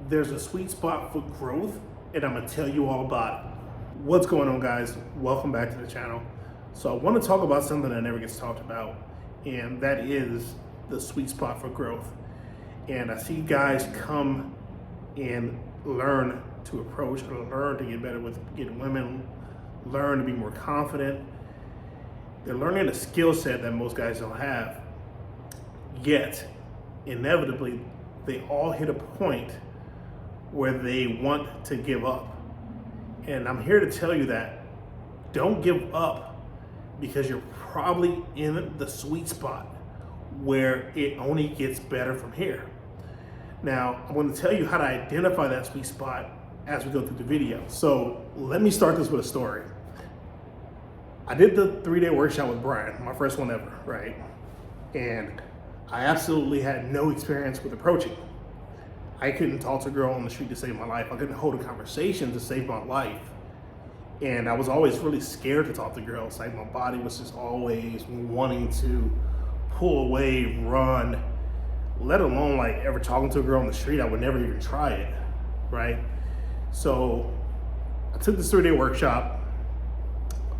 there's a sweet spot for growth, and I'm gonna tell you all about it. What's going on, guys? Welcome back to the channel. So I want to talk about something that never gets talked about, and that is the sweet spot for growth. And I see guys come and learn to approach or learn to get better with getting women, learn to be more confident. They're learning a skill set that most guys don't have. Yet, inevitably, they all hit a point where they want to give up. And I'm here to tell you that don't give up, because you're probably in the sweet spot where it only gets better from here. Now, I'm going to tell you how to identify that sweet spot as we go through the video. So let me start this with a story. I did the 3-day workshop with Brian, my first one ever, right? And I absolutely had no experience with approaching. I couldn't talk to a girl on the street to save my life. I couldn't hold a conversation to save my life. And I was always really scared to talk to girls. Like, my body was just always wanting to pull away, run, let alone like ever talking to a girl on the street. I would never even try it, right? So I took this 3-day workshop.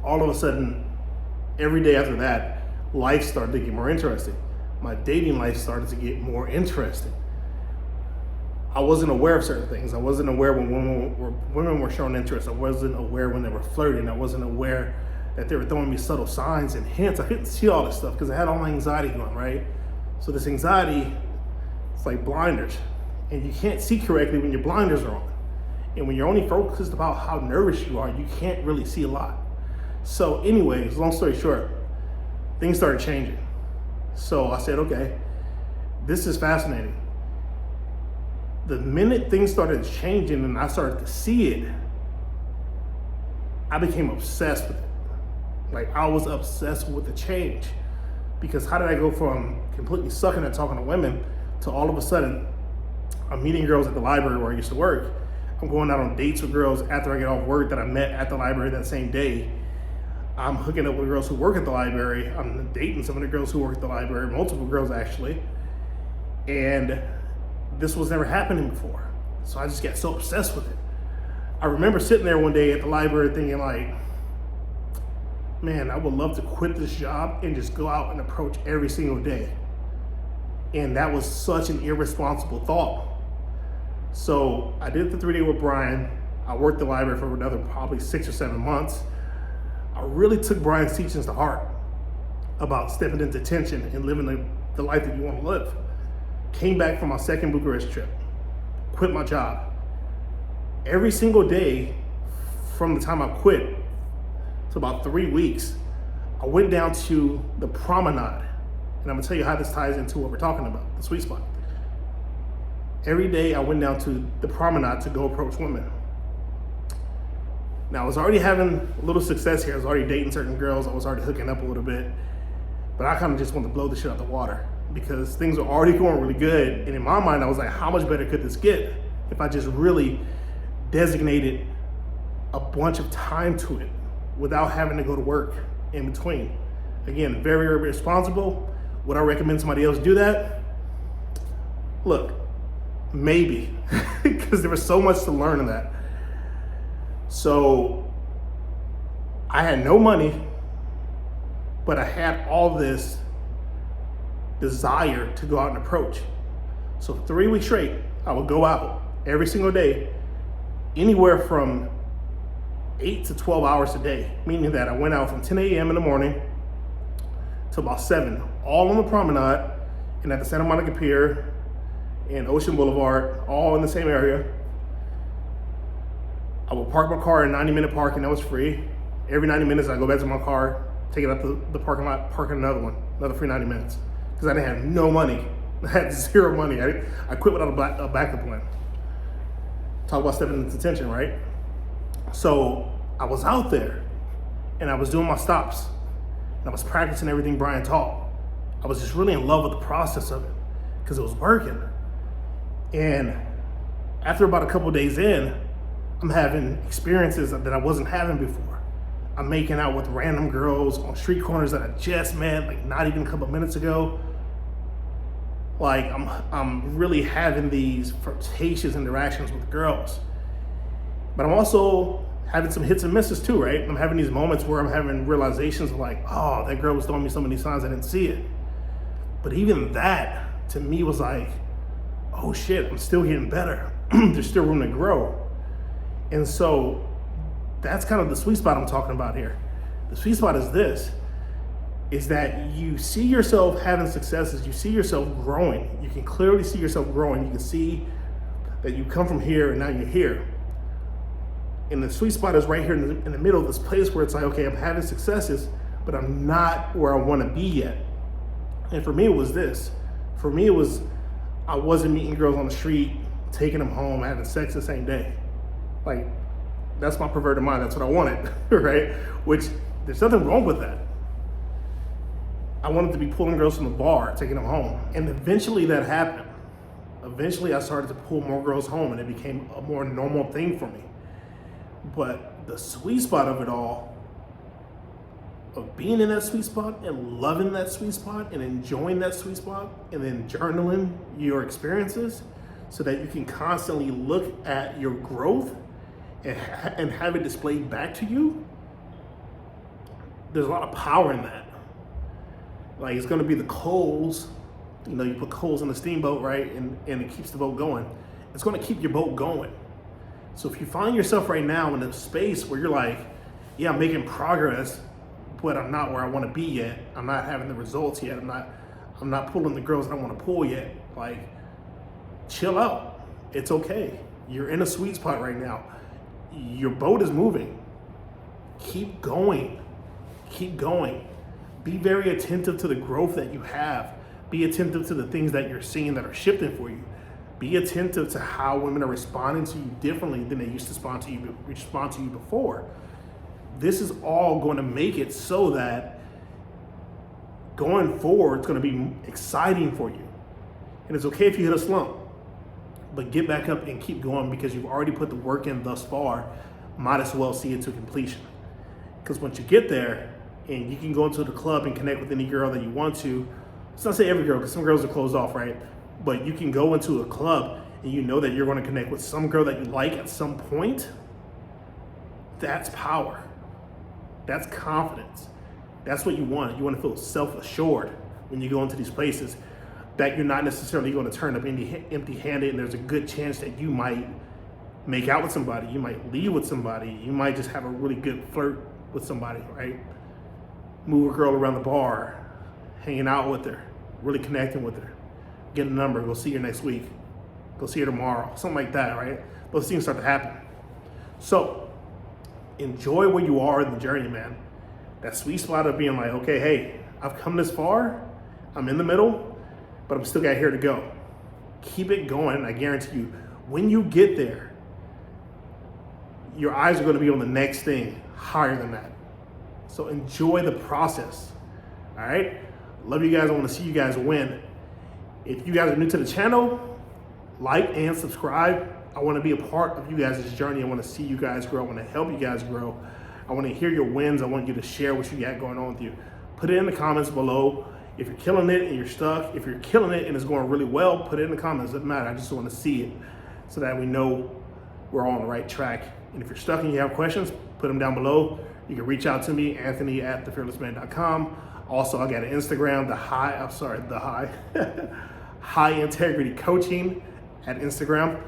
All of a sudden, every day after that, life started to get more interesting. My dating life started to get more interesting. I wasn't aware of certain things. I wasn't aware when women were showing interest. I wasn't aware when they were flirting. I wasn't aware that they were throwing me subtle signs and hints. I couldn't see all this stuff because I had all my anxiety going, right? So this anxiety, it's like blinders. And you can't see correctly when your blinders are on. And when you're only focused about how nervous you are, you can't really see a lot. So anyways, long story short, things started changing. So I said, okay, this is fascinating. The minute things started changing and I started to see it, I became obsessed with it. Like, I was obsessed with the change. Because how did I go from completely sucking at talking to women to all of a sudden I'm meeting girls at the library where I used to work. I'm going out on dates with girls after I get off work that I met at the library that same day. I'm hooking up with girls who work at the library. I'm dating some of the girls who work at the library, multiple girls actually. And this was never happening before. So I just got so obsessed with it. I remember sitting there one day at the library thinking like, man, I would love to quit this job and just go out and approach every single day. And that was such an irresponsible thought. So I did the 3-day with Brian. I worked the library for another probably 6 or 7 months. I really took Brian's teachings to heart about stepping into tension and living the life that you want to live. Came back from my second Bucharest trip, quit my job. Every single day from the time I quit to about 3 weeks, I went down to the promenade. And I'm gonna tell you how this ties into what we're talking about, the sweet spot. Every day I went down to the promenade to go approach women. Now, I was already having a little success here. I was already dating certain girls. I was already hooking up a little bit. But I kind of just wanted to blow the shit out the water because things were already going really good. And in my mind, I was like, how much better could this get if I just really designated a bunch of time to it without having to go to work in between? Again, very, very responsible. Would I recommend somebody else do that? Look, maybe, because there was so much to learn in that. So I had no money, but I had all this desire to go out and approach. So 3 weeks straight, I would go out every single day, anywhere from 8 to 12 hours a day, meaning that I went out from 10 a.m. in the morning to about 7, all on the promenade and at the Santa Monica Pier and Ocean Boulevard, all in the same area. I would park my car in 90-minute parking, that was free. Every 90 minutes, I go back to my car, take it up the parking lot, park in another one, another free 90 minutes. Because I didn't have no money. I had zero money. I quit without a backup plan. Talk about stepping into tension, right? So I was out there and I was doing my stops and I was practicing everything Brian taught. I was just really in love with the process of it because it was working. And after about a couple days in, I'm having experiences that I wasn't having before. I'm making out with random girls on street corners that I just met, like not even a couple minutes ago. Like I'm really having these flirtatious interactions with girls. But I'm also having some hits and misses too, right? I'm having these moments where I'm having realizations of like, oh, that girl was throwing me so many signs I didn't see it. But even that to me was like, oh shit, I'm still getting better. There's still room to grow. And so that's kind of the sweet spot I'm talking about here. The sweet spot is this, is that you see yourself having successes, you see yourself growing. You can clearly see yourself growing. You can see that you come from here and now you're here. And the sweet spot is right here in the middle of this place where it's like, okay, I'm having successes, but I'm not where I want to be yet. And for me, it was this. For me, it was, I wasn't meeting girls on the street, taking them home, having sex the same day. Like, that's my perverted mind. That's what I wanted, right? Which, there's nothing wrong with that. I wanted to be pulling girls from the bar, taking them home. And eventually that happened. Eventually I started to pull more girls home and it became a more normal thing for me. But the sweet spot of it all, of being in that sweet spot and loving that sweet spot and enjoying that sweet spot and then journaling your experiences so that you can constantly look at your growth and have it displayed back to you, there's a lot of power in that. Like, it's gonna be the coals, you know, you put coals in the steamboat, right? And it keeps the boat going. It's gonna keep your boat going. So if you find yourself right now in a space where you're like, yeah, I'm making progress, but I'm not where I wanna be yet. I'm not having the results yet. I'm not pulling the girls that I wanna pull yet. Like, chill out. It's okay. You're in a sweet spot right now. Your boat is moving. Keep going. Keep going. Be very attentive to the growth that you have. Be attentive to the things that you're seeing that are shifting for you. Be attentive to how women are responding to you differently than they used to respond to you before. This is all going to make it so that going forward, it's going to be exciting for you. And it's okay if you hit a slump, but get back up and keep going because you've already put the work in thus far. Might as well see it to completion. Because once you get there and you can go into the club and connect with any girl that you want to, let's not say every girl because some girls are closed off, right? But you can go into a club and you know that you're going to connect with some girl that you like at some point. That's power. That's confidence. That's what you want. You want to feel self-assured when you go into these places, that you're not necessarily going to turn up empty-handed, and there's a good chance that you might make out with somebody, you might leave with somebody, you might just have a really good flirt with somebody, right? Move a girl around the bar, hanging out with her, really connecting with her, get a number, go see her next week, go see her tomorrow, something like that, right? Those things start to happen. So enjoy where you are in the journey, man. That sweet spot of being like, okay, hey, I've come this far, I'm in the middle, but I'm still got here to go. Keep it going, and I guarantee you, when you get there, your eyes are gonna be on the next thing higher than that. So enjoy the process, all right? Love you guys, I wanna see you guys win. If you guys are new to the channel, like and subscribe. I wanna be a part of you guys' journey. I wanna see you guys grow. I wanna help you guys grow. I wanna hear your wins. I want you to share what you got going on with you. Put it in the comments below. If you're killing it and you're stuck, if you're killing it and it's going really well, put it in the comments. It doesn't matter. I just want to see it so that we know we're all on the right track. And if you're stuck and you have questions, put them down below. You can reach out to me, Anthony@thefearlessman.com. Also, I got an Instagram, HighIntergityCoaching at Instagram.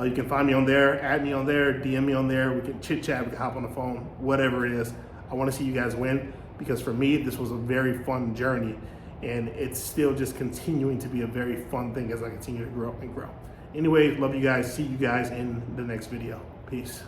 You can find me on there, add me on there, DM me on there. We can chit chat, we can hop on the phone, whatever it is. I want to see you guys win because for me, this was a very fun journey. And it's still just continuing to be a very fun thing as I continue to grow and grow. Anyway, love you guys. See you guys in the next video. Peace.